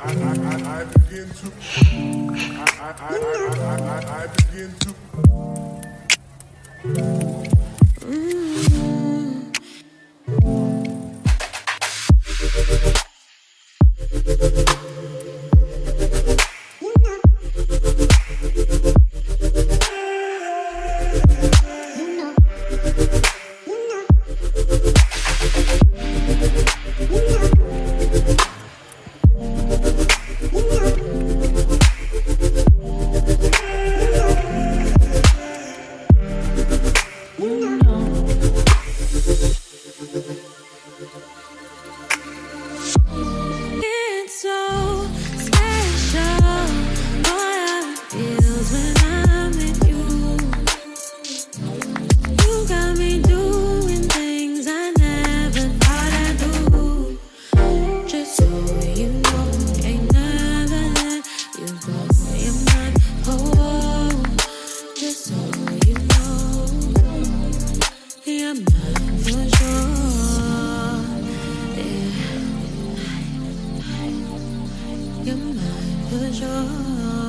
I begin to I begin to It's so special, boy, it feels when I'm with you. You got me doing things I never thought I'd do. Just so you know, ain't never let you go. You're mine, oh, just so you know, you're mine for sure. Yeah. You're mine for sure.